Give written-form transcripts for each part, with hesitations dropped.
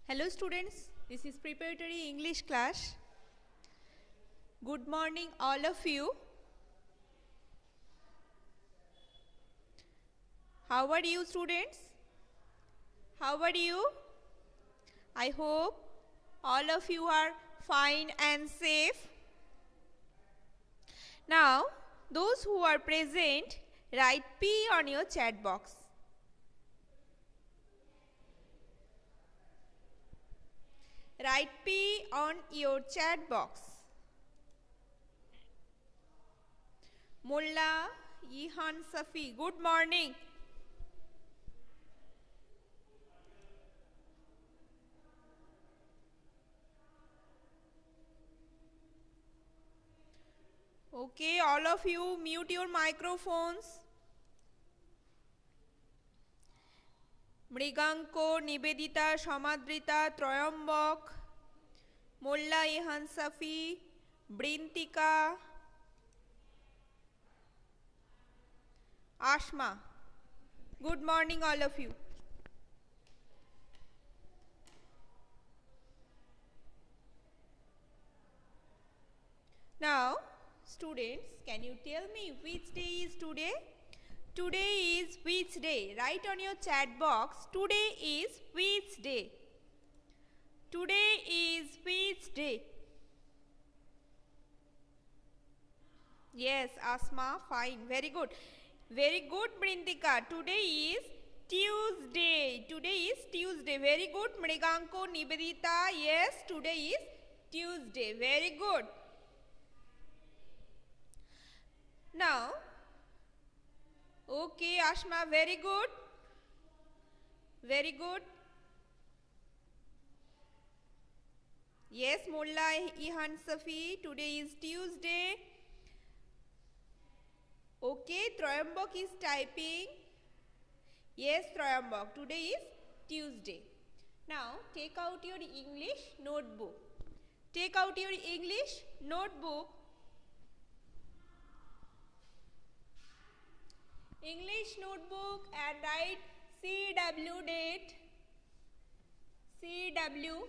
Hello students, this is preparatory English class. Good morning all of you. How are you students? How are you? I hope all of you are fine and safe. Now, those who are present, write P on your chat box. Write P on your chat box. Mullah Ihan Safi, good morning. Okay, all of you mute your microphones. Mriganko, Nibedita, Shamadrita, Troyambok, Mullah Ihan Safi, Brintika, Ashma. Good morning all of you. Now, students, can you tell me which day is today? Today is which day? Write on your chat box. Today is which day? Today is which day? Yes, Asma, fine. Very good. Very good, Brintika. Today is Tuesday. Today is Tuesday. Very good, Mriganko, Nibedita. Yes, today is Tuesday. Very good. Now, okay, Ashma, very good. Very good. Yes, Mullah Ihan Safi, today is Tuesday. Okay, Troyambok is typing. Yes, Troyambok, today is Tuesday. Now, take out your English notebook. Take out your English notebook. English notebook and write CW date. CW.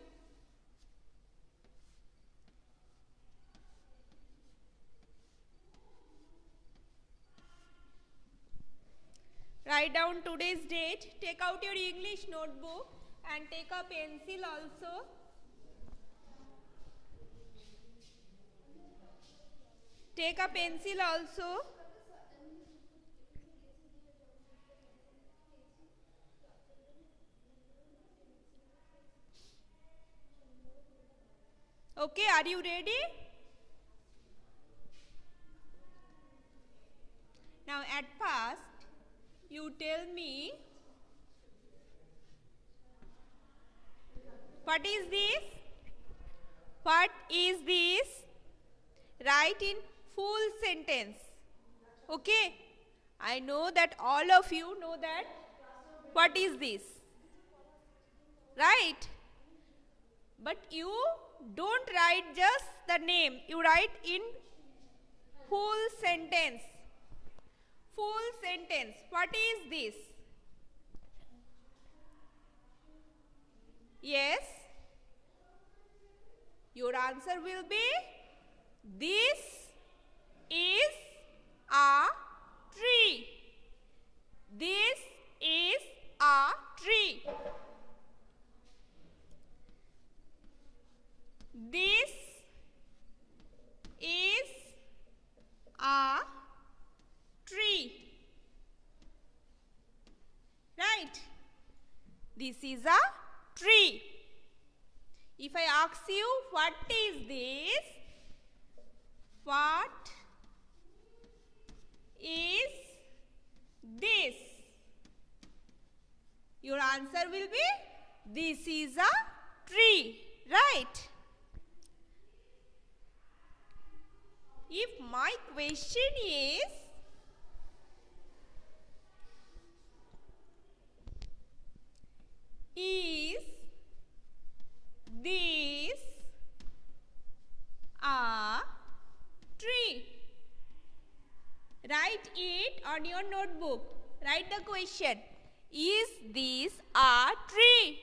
Write down today's date. Take out your English notebook and take a pencil also. Take a pencil also. Okay, are you ready? Now at first, you tell me, what is this? What is this? Write in full sentence. Okay? I know that all of you know that. What is this? Right? But you don't write just the name. You write in full sentence. Full sentence. What is this? Yes? Your answer will be, this is a tree. This is a tree. This is a tree. Right? This is a tree. If I ask you, what is this? What is this? Your answer will be, this is a tree. Right? If my question is, this a tree? Write it on your notebook. Write the question. Is this a tree?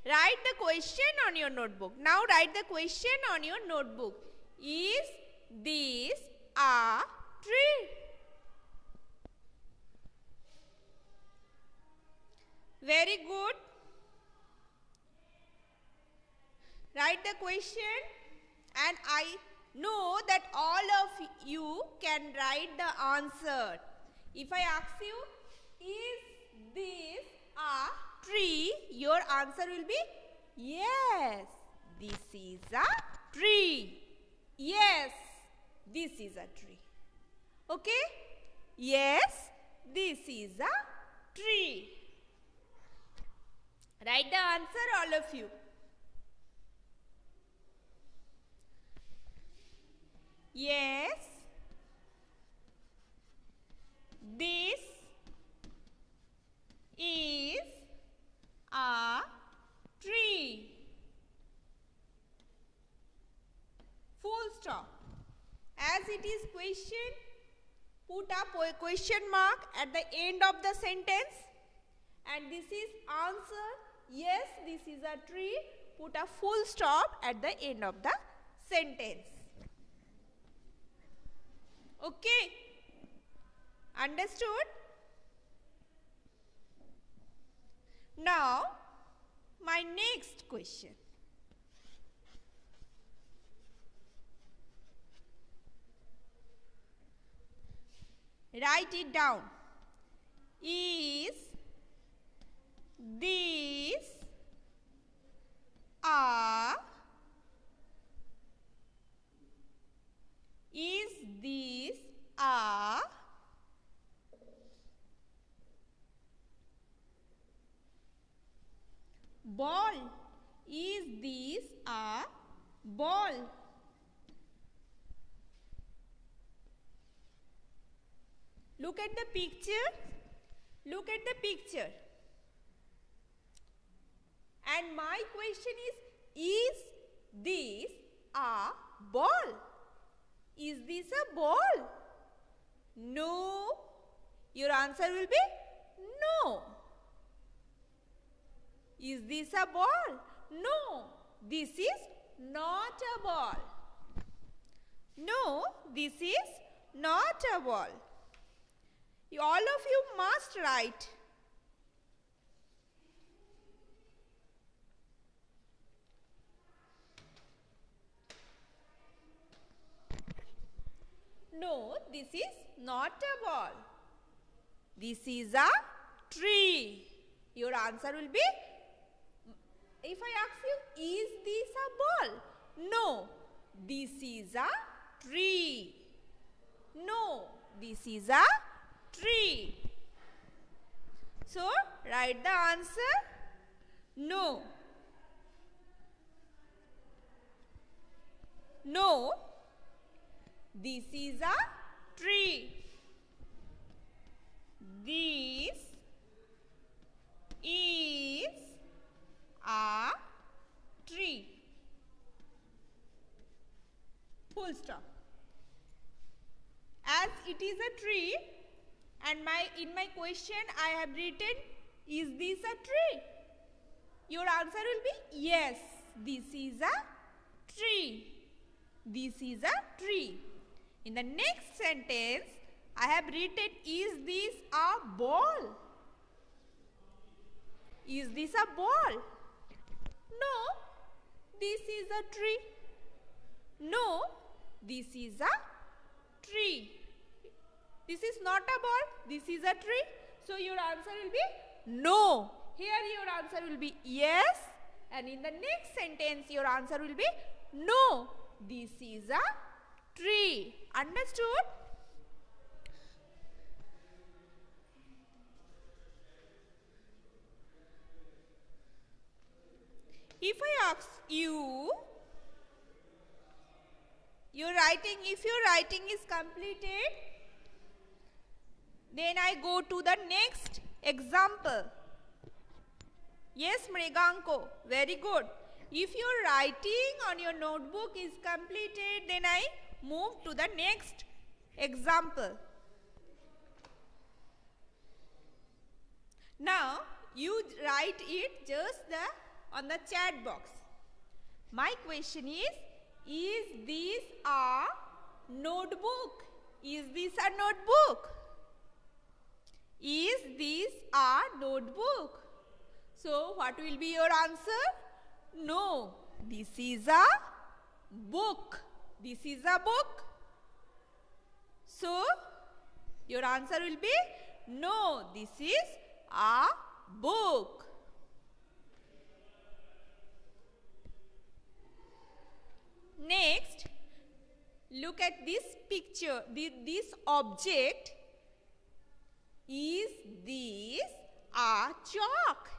Write the question on your notebook. Now write the question on your notebook. Is this a tree? Very good. Write the question, and I know that all of you can write the answer. If I ask you, is this a tree? Your answer will be, yes, this is a tree. Yes, this is a tree. Okay? Yes, this is a tree. Write the answer, all of you. Yes, this is a tree. Full stop. As it is question, put up a question mark at the end of the sentence. And this is answer. Yes, this is a tree. Put a full stop at the end of the sentence. Okay? Understood? Now, my next question. Write it down. Is this a ball? Is this a ball? Look at the picture. Look at the picture. And my question is this a ball? Is this a ball? No. Your answer will be no. Is this a ball? No. This is not a ball. No, this is not a ball. All of you must write. No, this is not a ball. This is a tree. Your answer will be, if I ask you, is this a ball? No, this is a tree. No, this is a tree. So, write the answer. No. No, this is a tree. This is a tree. Full stop. As it is a tree, and in my question I have written, is this a tree? Your answer will be, yes, this is a tree. This is a tree. In the next sentence, I have written, is this a ball? Is this a ball? No, this is a tree. No, this is a tree. This is not a ball, this is a tree. So your answer will be no. Here your answer will be yes. And in the next sentence, your answer will be no. This is a tree. Understood? If I ask you, if your writing is completed, then I go to the next example. Yes, Mriganko, very good. If your writing on your notebook is completed, then I move to the next example. Now, you write it just the on the chat box. My question is this a notebook? Is this a notebook? Is this a notebook? So, what will be your answer? No, this is a book. This is a book. So, your answer will be no, this is a book. Next, look at this picture, this object. Is this a chalk?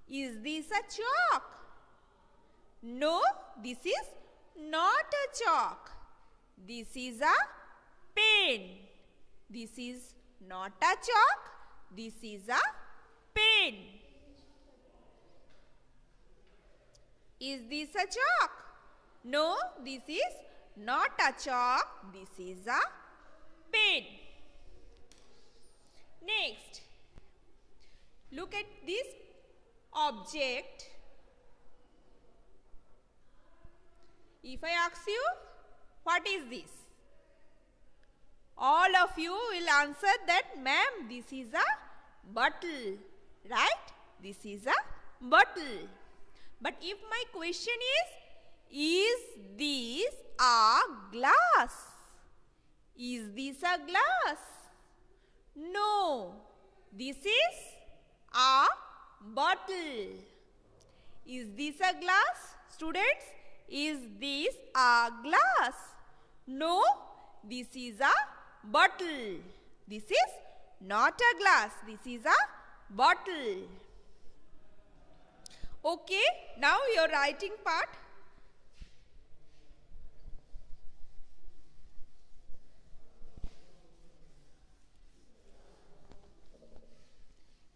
Is this a chalk? No, this is not a chalk. This is a pen. This is not a chalk. This is a pen. Is this a chalk? No, this is not a chalk. This is a pen. Next, look at this object. If I ask you, what is this? All of you will answer that, ma'am, this is a bottle, right? This is a bottle. But if my question is this a glass? Is this a glass? No, this is a bottle. Is this a glass, students? Is this a glass? No, this is a bottle. This is not a glass. This is a bottle. Okay, now your writing part.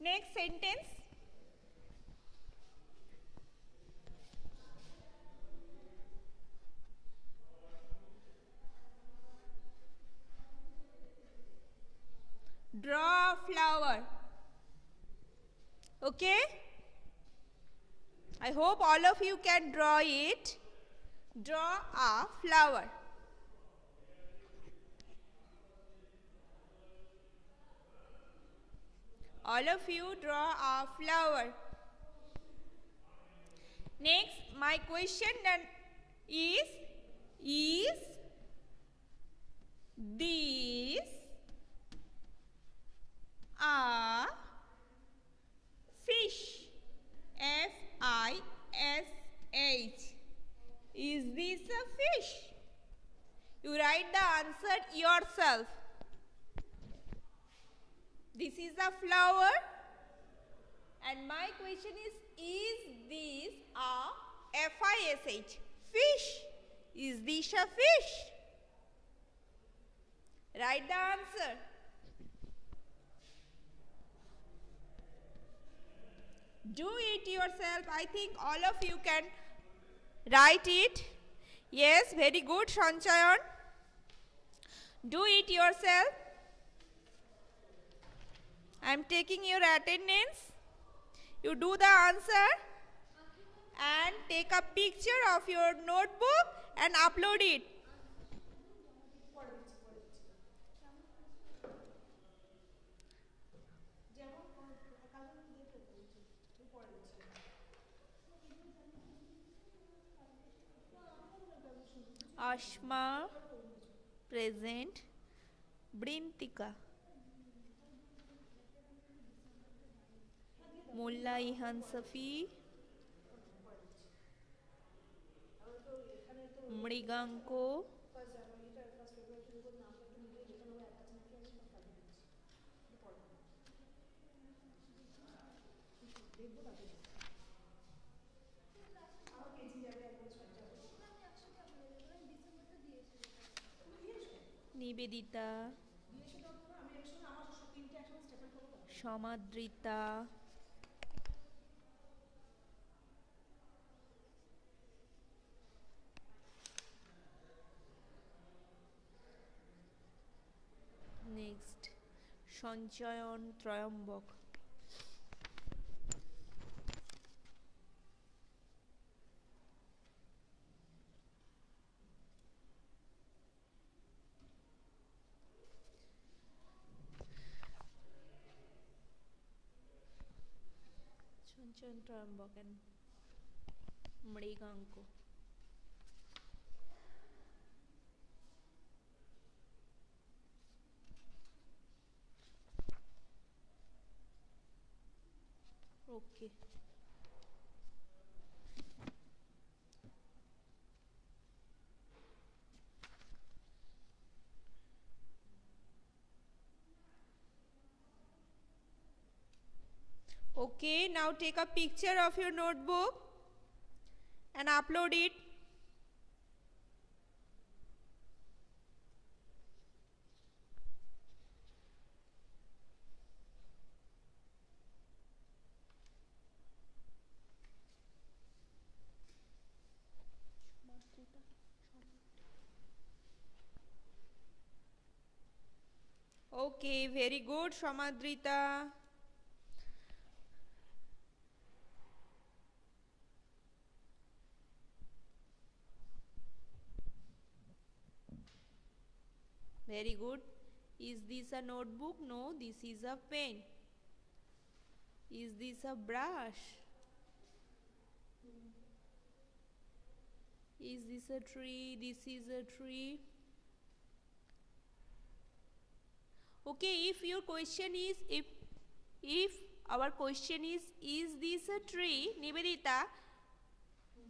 Next sentence. Draw a flower. Okay? I hope all of you can draw it. Draw a flower. All of you draw a flower. Next, my question then is this a fish? F-I-S-H. Is this a fish? You write the answer yourself. This is a flower, and my question is this a F-I-S-H? Fish? Is this a fish? Write the answer. Do it yourself. I think all of you can write it. Yes, very good, Sanchayan. Do it yourself. I am taking your attendance. You do the answer and take a picture of your notebook and upload it. Ashma, present. Brintika. Mulla Ihan Safi. Mriganko. Nivedita, Samadrita, next Sanchayan Trayambak. Kanchan, Trambak and Mriganko. Okay. Okay, now take a picture of your notebook and upload it. Okay, very good, Shamadrita. Very good. Is this a notebook? No, this is a pen. Is this a brush? Is this a tree? This is a tree. Okay, if your question is, if our question is this a tree, Nivedita,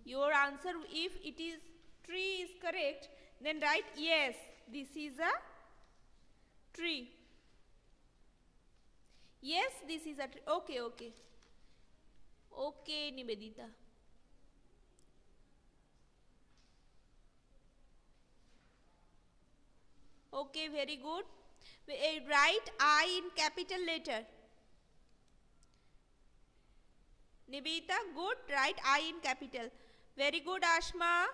your answer, if it is tree is correct, then write yes, this is a tree. Yes, this is a tree. Okay, okay. Okay, Nivedita. Okay, very good. Write I in capital letter. Nivedita, good. Write I in capital. Very good, Ashma.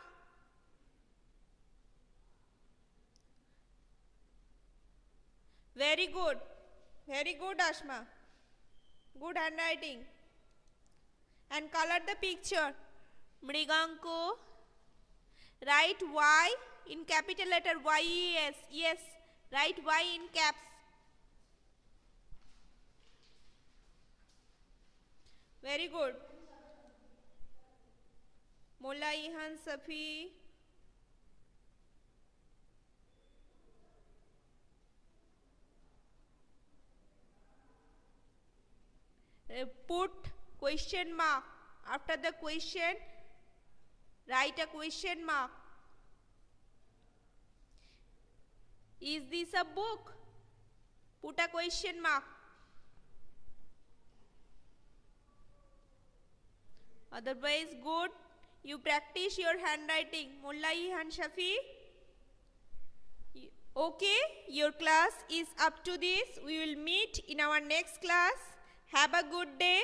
Very good. Very good, Ashma. Good handwriting. And color the picture. Mriganko. Write Y in capital letter. Y-E-S. Yes. Write Y in caps. Very good. Molla Ihan Safi. Put question mark. After the question, write a question mark. Is this a book? Put a question mark. Otherwise, good. You practice your handwriting. Molla Ihan Shafi. Okay, your class is up to this. We will meet in our next class. Have a good day.